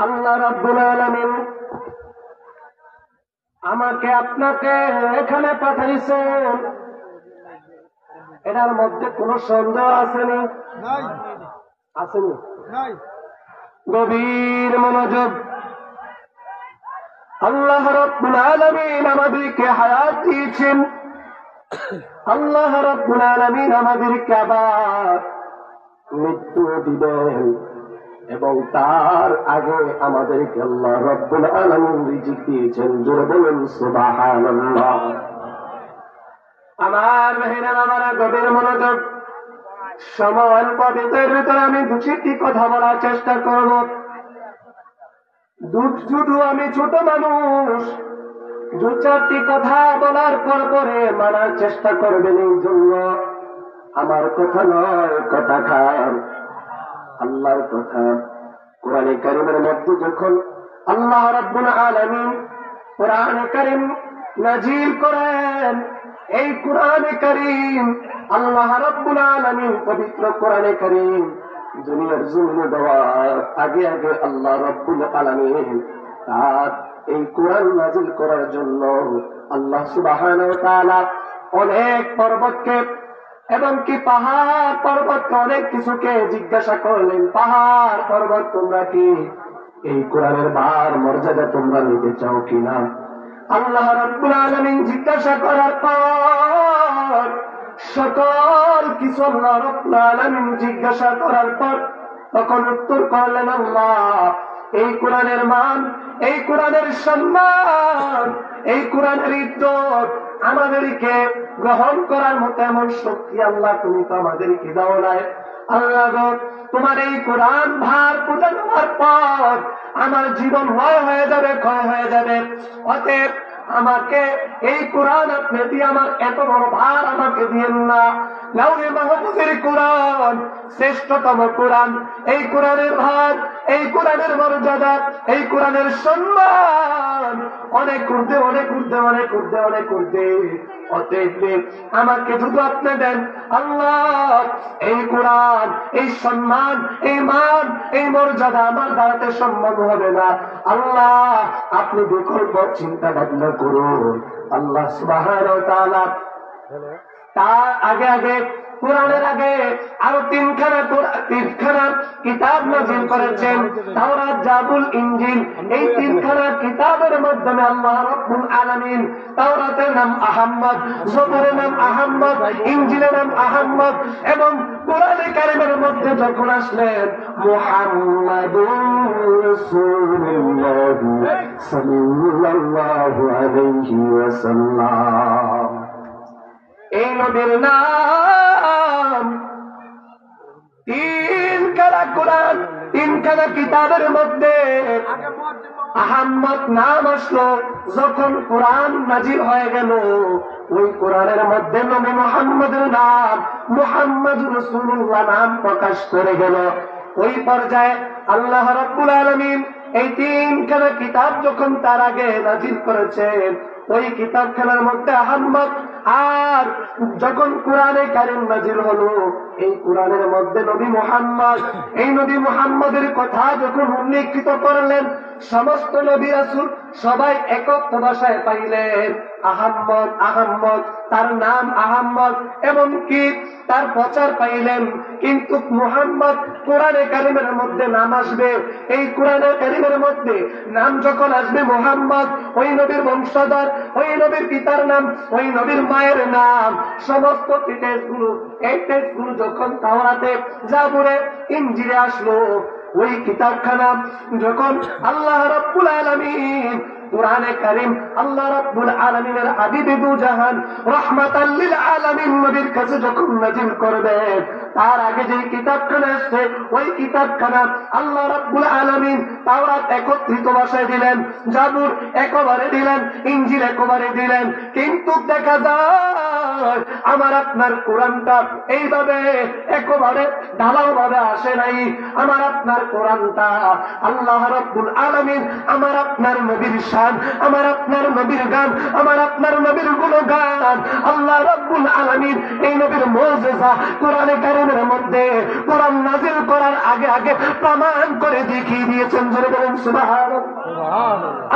আল্লাহ রাব্বুল আলামিন আমাকে আপনাকে এখানে পাঠাইছেন, এটার মধ্যে কোন সন্দেহ আসেনি? আসেনি? গভীর মনোযোগ। আল্লাহ রাব্বুল আলামিন আমাদেরকে হায়াত দিয়েছেন, আল্লাহ রাব্বুল আলামিন আমাদেরকে আবার মৃত্যু দিবেন এবং তার আগে আমাদেরকে আল্লাহ রাব্বুল আলামিন রিজিক দিয়েছেন। জোরে বলুন সুবহানাল্লাহ। আমার ভাইরা আমার গভীর মনোযোগ। সময় অল্প, ভিতরে আমি দুটি কথা বলার চেষ্টা করব। শুধু আমি ছোট মানুষ, দু চারটি কথা বলার পরে মানার চেষ্টা করবেন। এই জন্য আমার কথা নয়, কথা খান আল্লাহর কথা। কোরআনে কারীমের মধ্যে যখন আল্লাহ রাব্বুল আলামিন কোরআনে কারীম নাজিল করেন, এই কোরআনে কারীম আল্লাহ রাব্বুল আলামিন পবিত্র কোরআনে কারীম দুনিয়ার জমিনে দেওয়ার আগে আগে আল্লাহ রাব্বুল আলামিন তার এই কোরআন নাজিল করার জন্য আল্লাহ সুবহানাহু ওয়া তাআলা অনেক পর্বতকে এবং কি পাহাড় পর্বত অনেক কিছুকে জিজ্ঞাসা করলেন, পাহাড় পর্বত তোমরা কি এই কোরআনের ভার মর্যাদা তোমরা নিতে চাও কিনা? আল্লাহ রাব্বুল আলামিন জিজ্ঞাসা করার পর সকল কিছু আল্লাহ রাব্বুল আলামিন জিজ্ঞাসা করার পর তখন উত্তর করলেন, আল্লাহ এই কোরআনের মান, এই কোরআনের সম্মান, এই কোরআনের ইজ্জত আমাদেরকে গ্রহণ করার মতো এমন শক্তি আল্লাহ তুমি তো আমাদেরকে দাও নাই। আল্লাহ গো, তোমার এই কোরআন ভার পূজা নেওয়ার পর আমার জীবন হয়ে যাবে, ক্ষয় হয়ে যাবে। অতএব আমাকে এই কোরআন আপনি দিয়ে আমার এত বড় ভার আমাকে দিয়েন না। লাউহে মাহফুজের কোরআন শ্রেষ্ঠতম কোরআন, এই কোরআনের ভার, এই কোরআনের মর্যাদা, এই কোরআনের সম্মান অনেক ঊর্ধ্বে, অনেক ঊর্ধ্বে, অনেক ঊর্ধ্বে, অনেক ঊর্ধ্বে। অতএব আমাকে শুধু আপনি দেন আল্লাহ এই কোরআন, এই সম্মান, এই মান, এই মর্যাদা আমার দ্বারাতে সম্মান হবে না। আল্লাহ আপনি বিকল্প চিন্তা ভাবনা করুন। আল্লাহ সুবহানাহু ওয়া তাআলা তার আগে আগে কোরআনের আগে আরো তিনখানা কিতাব নাযিল করেছেন, তাওরাত, জাবুর, ইনজিল। এই তিনখানা কিতাবের মাধ্যমে আল্লাহ রাব্বুল আলামিন তাওরাতের নাম আহমদ, জবুরের নাম আহমদ, ইনজিলের নাম আহমদ এবং কোরআনে কারীমের মধ্যে যখন আসলেন মুহাম্মাদুর রাসূলুল্লাহ সাল্লাল্লাহু আলাইহি ওয়াসাল্লাম, এই নবীর নাম তিনখানা কোরআন, তিনখানা কিতাবের মধ্যে আহমদ নাম আসলো। যখন কোরআন নাজিল হয়ে গেল, ওই কোরআনের মধ্যে নবী মুহাম্মদের নাম মুহাম্মাদুর রাসূলুল্লাহ নাম প্রকাশ করে গেল। ওই পর্যায়ে আল্লাহ রাব্বুল আলামিন এই তিনখানা কিতাব যখন তার আগে নাজিল করেছেন, ওই কিতাবখানার মধ্যে আহমদ, আর যখন কোরআনে কারীম নাজিল হলো, এই কোরআনের মধ্যে নবী মুহাম্মদ, এই নবী মুহাম্মদের কথা যখন উল্লেখিত করলেন, সমস্ত নবী রাসূল সবাই একক ভাষায় পাইলেন আহমদ, আহমদ, তার নাম আহমদ এবং কি তার প্রচার পাইলেন। কিন্তু মুহাম্মদ কোরআনে কারীমের মধ্যে নাম আসবে, এই কোরআনে কারীমের মধ্যে নাম যখন আসবে মুহাম্মদ, ওই নবীর বংশধর, ওই নবীর পিতার নাম, ওই নবীর মায়ের নাম, সমস্ত টেক্সটগুলো, এই টেক্সটগুলো যখন তাওরাতে, জাবুরে, ইনজিলে আসলো, ওই কিতাবখানা যখন আল্লাহ রাব্বুল আলামিন কোরআনে কারীম আল্লাহ রাব্বুল আলামিনের হাবিব দু জাহান রাহমাতাল লিল আলামিন নবীর কাছে যখন নাজিল করবেন, তার আগে যে কিতাবখানা আসছে, ওই কিতাবখানা আল্লাহ রাব্বুল আলামিন তাওরাত একত্রিত ভাষায় দিলেন, জাবুর একবারে দিলেন, ইনজিল একবারে দিলেন। কিন্তু দেখা যায় আমার আপনার কোরআনটা এইভাবে একবারে ঢালাও ভাবে আসে নাই। আমার আপনার কোরআনটা আল্লাহ রাব্বুল আলামিন আমার আপনার নবীর শান, আমার আপনার নবীর গান, আমার আপনার নবীর গুণগান আল্লাহ রাব্বুল আলামিন এই নবীর মুজিজা কোরআনে কারীমের মধ্যে কোরআন নাযিল করার আগে আগে প্রমাণ করে দেখিয়ে দিয়েছেন। জোরে বলেন সুবহানাল্লাহ।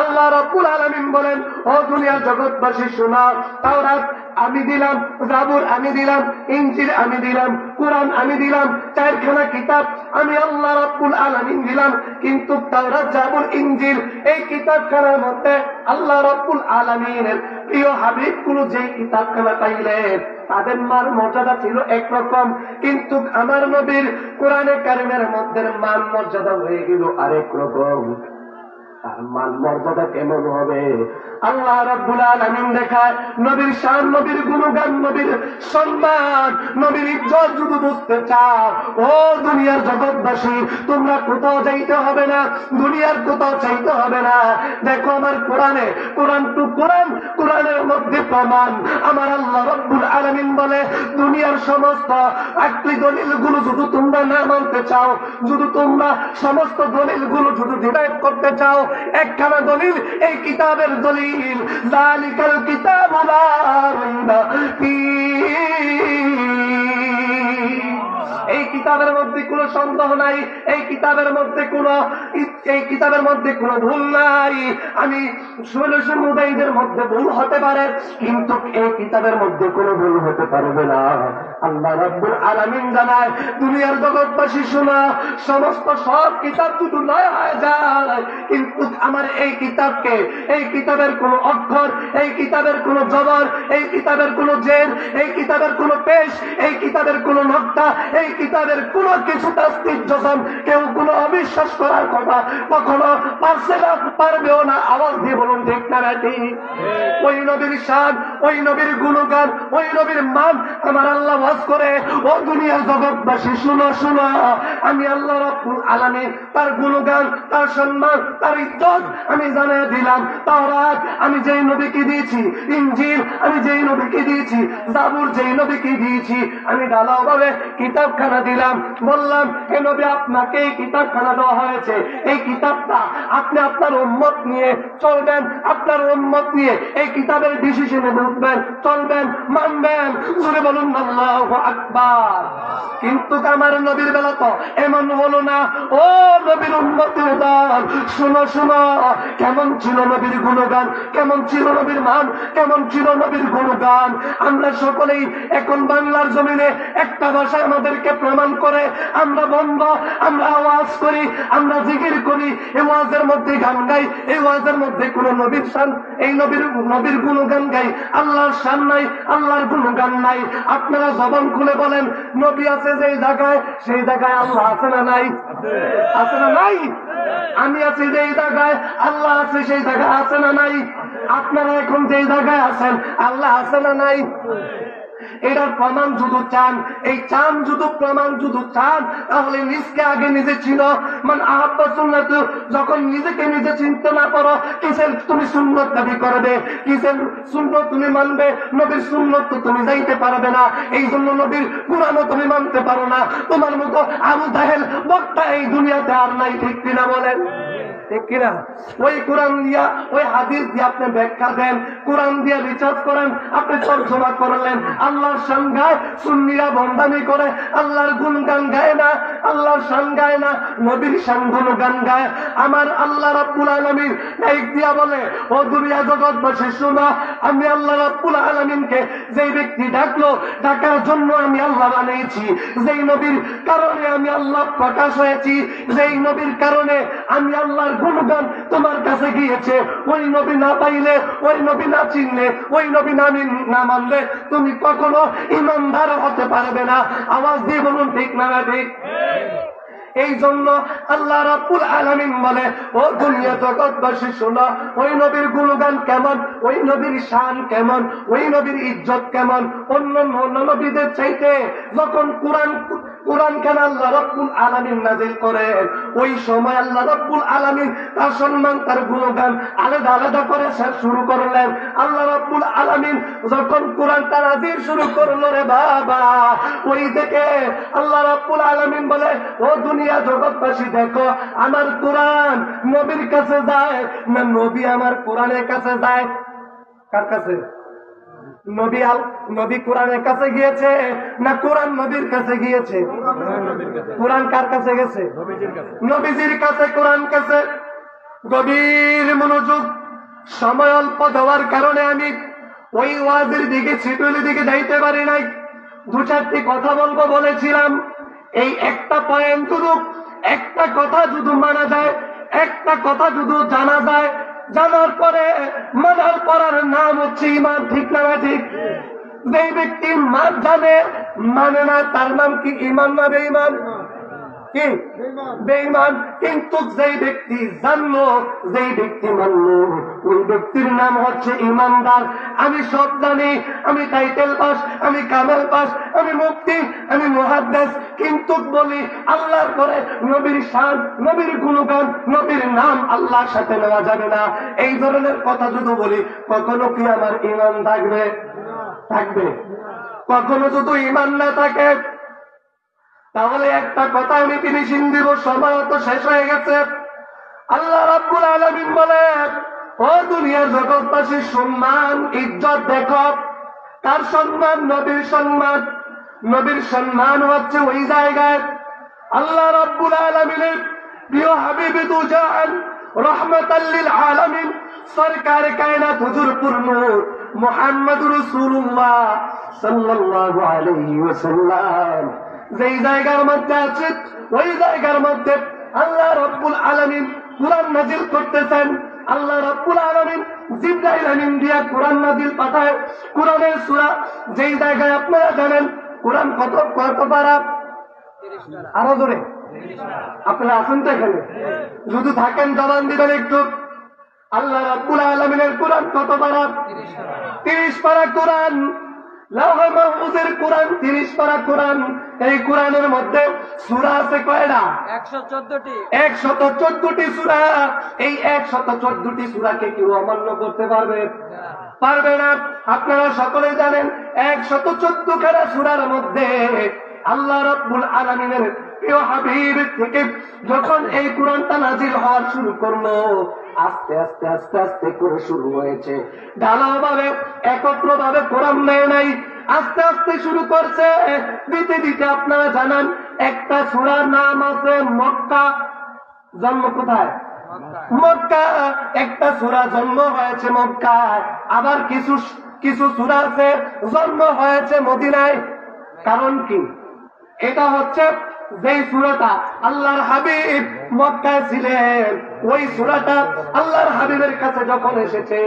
আল্লাহ রাব্বুল আলামিন বলেন, ও দুনিয়ার জগৎবাসী শোনো, তাওরাত আমি দিলাম, জাবুর আমি দিলাম, ইনজিল আমি দিলাম, কোরআন আমি দিলাম, 4খানা কিতাব আমি আল্লাহ রাব্বুল আলামিন দিলাম। কিন্তু তাওরাত, জাবুর, ইনজিল এই কিতাবখানার মধ্যে আল্লাহ রাব্বুল আলামিনের প্রিয় হাবিব গুলো যেই কিতাবখানা পাইলেন তাদের মান মর্যাদা ছিল একরকম, কিন্তু আমার নবীর কোরআনে কারিমের মধ্যে মান মর্যাদা হয়ে গেল আরেক রকম। তার মান মর্যাদা কেমন হবে? আল্লাহ রাব্বুল আলামিন দেখায় নবীর শান, নবীর গুণগান, নবীর সম্মান, নবীর ইজ্জত যদি বুঝতে চাও, ও দুনিয়ার জগৎবাসী, তোমরা কোথাও যাইতে হবে না, দুনিয়ার কোথাও চাইতে হবে না। দেখো আমার কোরআনে, কোরআন টু কোরআন, কোরআনের মধ্যে প্রমাণ। আমার আল্লাহ রাব্বুল আলামিন বলে, দুনিয়ার সমস্ত আকলি দলিলগুলো যদি তোমরা না মানতে চাও, যদি তোমরা সমস্ত দলিলগুলো যদি ডিভাইড করতে চাও, একখানা দলিল এই কিতাবের দলিল, যালিকাল কিতাবু লা রাইবা ফীহি, এই কিতাবের মধ্যে কোনো সন্দেহ নাই, এই কিতাবের মধ্যে কোনো ভুল নাই। আমি সলিউশন মুদাইদের মধ্যে ভুল হতে পারে, কিন্তু এই কিতাবের মধ্যে কোনো ভুল হতে পারবে না। আল্লাহ রাব্বুল আলামিন জানায়, দুনিয়ার জগৎবাসী শোনা, সমস্ত সব কিতাব শুধু নয় হয়ে যায়, কিন্তু আমার এই কিতাবকে, এই কিতাবের কোন অক্ষর, এই কিতাবের কোন জবর, এই কিতাবের কোন জের, এই কিতাবের কোন পেশ, এই কিতাবের কোন নকতা, এই কিতাবের কোন কিছু তাসদিদ জজম কেউ কোন অবিশ্বাস করার কথা কখনো পারছে না, পারবেও না। আওয়াজ দিয়ে বলুন ঠিক না ঠিক? ওই নবীর শান, ওই নবীর গুণগান, ওই নবীর মান আমার আল্লাহ ওয়াজ করে, ও দুনিয়ার জগৎবাসী শুনো শুনো, আমি আল্লাহ রাব্বুল আলামিন তার গুণগান, তার সম্মান, তার ইজ্জত আমি জানিয়ে দিলাম। তাওরাত আমি যেই নবীকে দিয়েছি, ইনজিল আমি যেই নবীকে দিয়েছি, জাবুর যেই নবীকে দিয়েছি, আমি ঢালাওভাবে কিতাবখানা দিলাম। বললাম, হে নবী, আপনাকে এই কিতাবখানা দেওয়া হয়েছে, এই কিতাবটা আপনি আপনার উম্মত নিয়ে চলবেন, আপনার উম্মত নিয়ে এই কিতাবের ডিসিশনে বুঝবেন, চলবেন, মানবেন। জোরে বলুন আল্লাহু আকবার। কিন্তু আমার নবীর বেলা তো এমন হলো না। ও নবীর উম্মতের দল, শুনো শুনো, কেমন ছিল নবীর গুণগান, কেমন ছিল নবীর মান, কেমন ছিল নবীর গুণগান। আমরা সকলেই এখন বাংলার জমিনে একটা ভাষা আমাদেরকে প্রমাণ করে, আমরা বন্ধ, আমরা আওয়াজ করি, আমরা জিকির করি, এই ওয়াজের মধ্যে গান গাই, এই ওয়াজের মধ্যে কোন নবীর শান, এই নবীর গুণগান গাই, আল্লাহর শান নাই, আল্লাহর গুণগান নাই। আপনারা জবান খুলে বলেন, নবী আছে যেই জায়গায়, সেই জায়গায় আল্লাহ আছে না নাই? আছে না নাই? আমি আছি যেই জায়গায়, আল্লাহ আছে সেই জায়গায় আছে না নাই? আপনারা এখন যেই জায়গায় আছেন, আল্লাহ আছে না নাই? এটার প্রমাণ যদি চান, এই চান যদি প্রমাণ যদি চান, তাহলে নিজকে আগে নিজে চিনো। মানে আহাব্বা সুন্নাত, যখন নিজেকে নিজে চিনতে না পারো, কিসের তুমি সুন্নত দাবি করবে, কিসের সুন্নত তুমি মানবে? নবীর সুন্নত তো তুমি যাইতে পারবে না, এই জন্য নবীর কুরআনও তুমি মানতে পারো না। তোমার মতো আবু জাহেল বক্তা এই দুনিয়াতে আর নাই, ঠিক কিনা বলেন? ঠিক কিনা? ওই কোরআন দিয়া, ওই হাদিস দিয়ে আপনি ব্যাখ্যা দেন, কোরআন দিয়ে রিসার্চ করেন, আপনি তর্জমা করলেন। আল্লাহর শান গায়, সুন্নিরা বন্দামি করে, আল্লাহর গুণগান গায় না, আল্লাহর শান গায় না, নবীর শান গুণগান গায়। আমার আল্লাহ রাব্বুল আলামিন এক দিয়া বলে, ও দুনিয়া জগৎবাসী শোনো, আমি আল্লাহ রাব্বুল আলামিনকে যেই ব্যক্তি ডাকলো, ডাকার জন্য আমি আল্লাহ বানিয়েছি, যেই নবীর কারণে আমি আল্লাহ প্রকাশ হয়েছি, যেই নবীর কারণে আমি আল্লাহর গুণগান তোমার কাছে গিয়েছে, ওই নবী না পাইলে, ওই নবী না চিনলে, ওই নবী না মানলে তুমি কখনো ইমানদার হতে পারবে না। আওয়াজ দিয়ে বলুন ঠিক না ঠিক? এই জন্য আল্লাহ রাব্বুল আলামিন বলে, ও দুনিয়া জগৎবাসী শোনো, ওই নবীর গুণগান কেমন, ওই নবীর শান কেমন, ওই নবীর ইজ্জত কেমন, অন্য নবীদের চাইতে যখন কোরআন কোরআন কেন আল্লাহ রাব্বুল আলামিন নাযিল করেন? ওই সময় আল্লাহ রাব্বুল আলামিন তার সম্মান, তার গুণগান আলাদা আলাদা করে শুরু করলেন। আল্লাহ রাব্বুল আলামিন যখন কোরআনটা নাযিল শুরু করলো রে বাবা, ওই থেকে আল্লাহ রাব্বুল আলামিন বলে, ও দুনিয়া জগৎবাসী দেখো, আমার কোরআন নবীর কাছে যায় না নবী আমার কোরআনের কাছে যায়? কার কাছে? নবী কোরআনের কাছে গিয়েছে না কোরআন নবীর কাছে গিয়েছে? কোরআন কার কাছে গেছে? নবীজির কাছে, কোরআন কাছে। গভীর মনোযোগ। সময় অল্প দেওয়ার কারণে আমি ওই ওয়াজের দিকে, শিডিউলের দিকে যাইতে পারি নাই। দু চারটি কথা বলবো বলেছিলাম। এই একটা পয়েন্ট শুধু, একটা কথা যদি মানা যায়, একটা কথা যদি জানা যায়, জানার পরে মানার পরার নাম হচ্ছে ঈমান। ঠিক না ঠিক? যে ব্যক্তি মান জানে মানে না, তার নাম কি ঈমান না বেঈমান? কি বেঈমান। কিন্তু যেই ব্যক্তি জানলো, যেই ব্যক্তি মানলো, ওই ব্যক্তির নাম হচ্ছে ঈমানদার। আমি সব জানি, আমি টাইটেল পাস, আমি কামাল পাস, আমি মুফতি, আমি মুহাদ্দিস, কিন্তু বলি আল্লাহর পরে নবীর শান, নবীর গুণগান, নবীর নাম আল্লাহর সাথে নেওয়া যাবে না। এই ধরনের কথা যদি বলি, কখনো কি আমার ঈমান থাকবে? থাকবে। কখনো যদি ঈমান না থাকে, তাহলে একটা কথা আমি ফিনিশিং দিব, সময় তো শেষ হয়ে গেছে। আল্লাহ রাব্বুল আলামিন বলে, ও দুনিয়ার জগৎবাসীর সম্মান, ইজ্জত দেখো। তার সম্মান? নবীর সম্মান। নবীর সম্মান হচ্ছে ওই জায়গায় আল্লাহ রাব্বুল আলামিনের প্রিয় হাবিবে দু জাহান, রহমাতাল লিল আলামিন, সরকার কায়নাত হুজুর নূর মুহাম্মদুর রাসূলুল্লাহ সাল্লাল্লাহু আলাইহি ওয়াসাল্লাম যেই জায়গার মধ্যে আছে, ওই জায়গার মধ্যে আল্লাহ রাব্বুল আলামিন কুরআন নাযিল করতেছেন। আল্লাহ রাব্বুল আলামিন জিবরাইল আমিন দিয়া কুরআন নাযিল পাঠায়। কুরআনের সূরা যেই জায়গায় আপনারা জানেন কুরআন কত পারা? আরো জোরে। আপনারা আছেন তো এখানে? যদি থাকেন জবান দিবেন একটু। আল্লাহ রাব্বুল আলামিনের কুরআন কত পারা? 30 পারা কুরআন। লাওহে মাহফুজের কুরআন 30 পারা কুরআন। এই কুরআনের মধ্যে সূরা আছে কয়টা? 114টি। 114টি সূরা। এই 114টি সূরাকে কেউ অমান্য করতে পারবে? পারবে না। আপনারা সকলে জানেন 114 খানা সূরার মধ্যে আল্লাহ রাব্বুল আলামিনের প্রিয় হাবিব থেকে যখন এই কুরআনটা নাযিল হওয়া শুরু করলো, আস্তে আস্তে আস্তে আস্তে করে শুরু হয়েছে। ঢালাওভাবে, একত্রভাবে কোরআন নেয় নাই, আস্তে আস্তে শুরু করছে। দিতে দিতে আপনারা জানান একটা সূরার নাম আছে মক্কা। জন্ম কোথায়? মক্কা। একটা সূরা জন্ম হয়েছে মক্কায়। আবার কিছু সূরা আছে জন্ম হয়েছে মদিনায়। কারণ কি? এটা হচ্ছে যেই সূরাটা আল্লাহর হাবিব মক্কায় ছিলেন, ওই সূরাটা আল্লাহর হাবিবের কাছে যখন এসেছে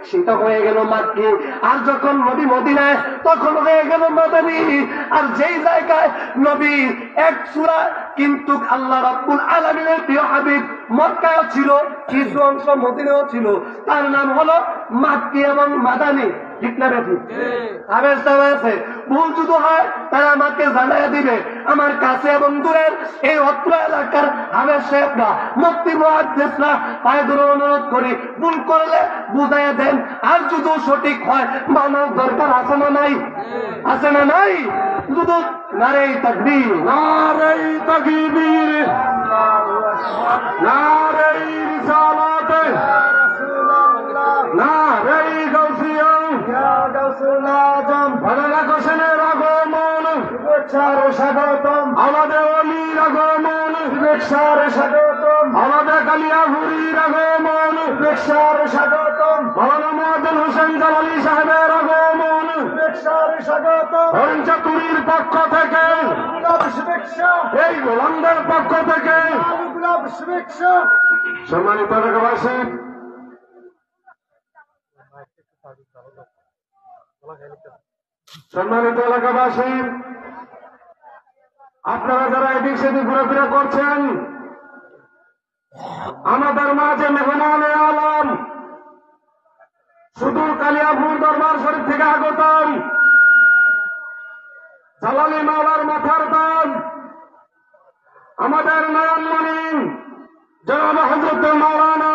সেটা হয়ে গেল মাক্কি। আর যখন নবী মদিনায়, তখন হয়ে গেল মাদানী। আর যেই জায়গায় নবী এক সূরা, কিন্তু আল্লাহ রাব্বুল আলামিনের প্রিয় হাবিব মক্কায় ছিল, কিছু অংশ মদিনায়ও ছিল, তার নাম হলো মাক্কি এবং মাদানী। ঠিক না বেশি? আবেশ আছে। ভুল যদি হয় তারা আমাকে জানাই দিবে। আমার কাছে এবং দূরের এই অত্র এলাকার আবেশ সাহেবরা, মুফতি মুহাদ্দিসরা, পায়ে ধরে অনুরোধ করি, ভুল করলে বুঝাইয়া দেন। আর যদি সঠিক হয় মানার দরকার আছে না নাই? আছে না নাই? শুধু নারে তাকবীর, নারে তাকবীর, নারে রিসালাত, নারে গাউসিয়া, ভালোবাসেনের আগমন, শুভেচ্ছার স্বাগতম। আমাদের অলির আগমন, শুভেচ্ছার স্বাগতম। আমাদের কালিয়াভুরির আগমন, শুভেচ্ছার স্বাগতম। মাওলানা মুয়াজ্জেল হোসেন জালালী সাহেবের আগমন, শুভেচ্ছার স্বাগতম। হরিণচাতুরীর পক্ষ থেকে শুভেচ্ছা, এই গোলামদের পক্ষ থেকে শুভেচ্ছা। সম্মানিত এলাকাবাসী, সম্মানিত এলাকাবাসী, আপনারা যারা এদিক সেদিক ঘুরাফেরা করছেন, আমাদের মাঝে মেহমানে আলম, সুদূর কালিয়াপুর দরবার শরীফ থেকে আগতম জালালী মাওলার মাথার দাম আমাদের নয়নমণি জনাব হযরত মাওলানা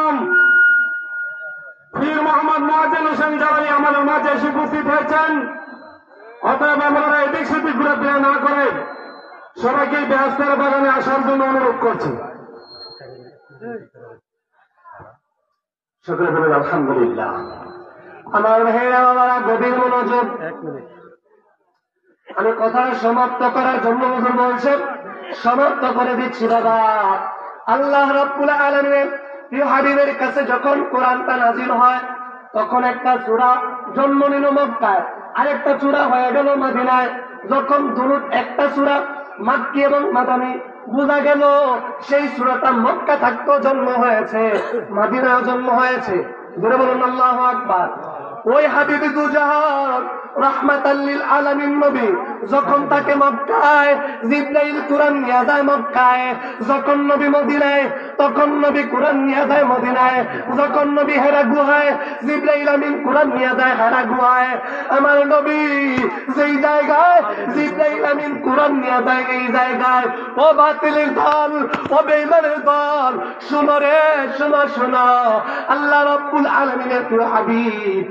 পীর মোহাম্মদ মুয়াজ্জেম হোসেন জালালী আমাদের মাঝে এসে উপস্থিত হয়েছেন। অতএব আমরা এদিক সেদিক ঘুরে ফিরে না করে সবাইকে বেহেশতের বাগানে আসার জন্য অনুরোধ করছি। সকলে বলেন আলহামদুলিল্লাহ। আমার ভাইয়েরা বাবারা, গভীর মনোযোগ। আমি কথা সমাপ্ত করার জন্য হুজুর বলছেন, সমাপ্ত করে দিচ্ছি বাবা। আল্লাহ রাব্বুল আলামিনের প্রিয় হাবিবের কাছে যখন কোরআনটা নাজিল হয়, তখন একটা সূরা জন্ম নিল মক্কায়, আরেকটা সূরা হয়ে গেল মদিনায়। যখন দুরূদ একটা সূরা মাক্কি এবং মাদানী, বোঝা গেল সেই সূরাটা মক্কা থাকতো জন্ম হয়েছে, মদিনায় জন্ম হয়েছে। জোরে বলুন আল্লাহু আকবার। ওই হাবিবে দুজাহান রাহমাতাল লিল আলামিন নবী যখন তাকে মক্কায় জিবরাইল কুরআন নিয়ে যায় মক্কায়, যখন নবী মদিনায় তখন নবী কুরআন নিয়ে যায় মদিনায়, যখন নবী হেরা গুহায় জিবরাইল আমিন কুরআন নিয়ে যায় হেরা গুহায়। আমার নবী যেই জায়গায় জিবরাইল আমিন কুরআন নিয়ে যায়, এই জায়গায় ও বাতিলের দল, ও বেঈমানের দল, শুনো রে, শুনো শুনো, আল্লাহ রাব্বুল আলামিনের প্রিয় হাবিব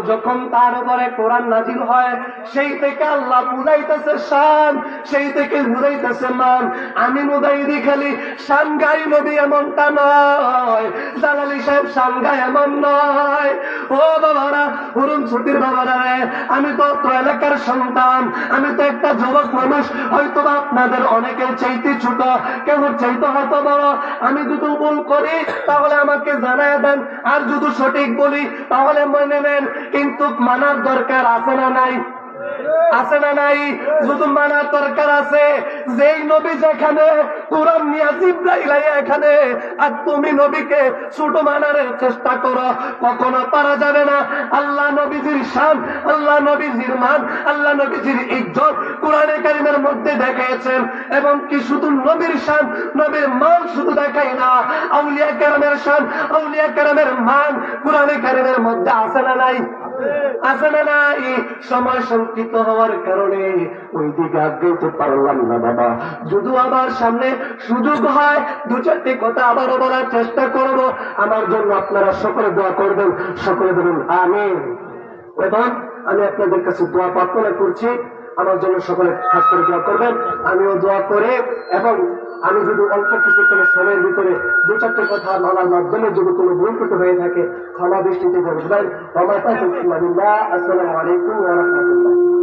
যখন তার উপরে কোরআন নাজিল হয়, সেই থেকে আল্লাহ বুঝাইতেছে শান, সেই থেকে বুঝাইতেছে মান। আমি মুজাহিদি খালি শান গাই নবী এমনটা নয়, জালালী সাহেব শান গাই এমন নয়। ও বাবারা, হুরুন ছুটির বাবারা রে, আমি তো এলাকার সন্তান, আমি তো একটা যুবক মানুষ, হয়তো আপনাদের অনেকের চাইতে ছোট, কেউ চাইতে হয়তো বড়। আমি যদি ভুল করি তাহলে আমাকে জানায় দেন, আর যদি সঠিক বলি তাহলে মনে নেন। কিন্তু মানার দরকার আছে না নাই? আছে না নাই? শুধু মানার দরকার আছে। যেই নবী যেখানে কোরআন নিয়ে জিবরাইল এখানে, আর তুমি নবীকে ছোট মানার চেষ্টা করো, কখনো পারা যাবে না। আল্লাহ নবীজির শান, আল্লাহ নবীজির মান, আল্লাহ নবীজির ইজ্জত কোরআনে কারিমের মধ্যে দেখিয়েছেন। এবং কি শুধু নবীর শান, নবীর মান শুধু দেখাই না, আউলিয়া কেরামের শান, আউলিয়া কেরামের মান কোরআনে কারিমের মধ্যে আছে না নাই? আছে না নাই? সময় সংক্ষিপ্ত হওয়ার কারণে ওই দিকে আগাইতে পারলাম না বাবা। যদি আবার সামনে সুযোগ হয় দু চারটি কথা আবারও বলার চেষ্টা করব। আমার জন্য আপনারা সকলে দোয়া করবেন, সকলে বলুন আমিন। এবং আমি আপনাদের কাছে দোয়া প্রার্থনা করছি, আমার জন্য সকলে খাস করে দোয়া করবেন। আমিও দোয়া করে, এবং আমি যদি অল্প কিছুক্ষণ সময়ের ভিতরে দু চারটে কথা বলার মাধ্যমে যদি কোনো ভুল ত্রুটি হয়ে থাকে ক্ষমা দৃষ্টিতে দেখবেন। আসসালামু আলাইকুম ওয়া রাহমাতুল্লাহ।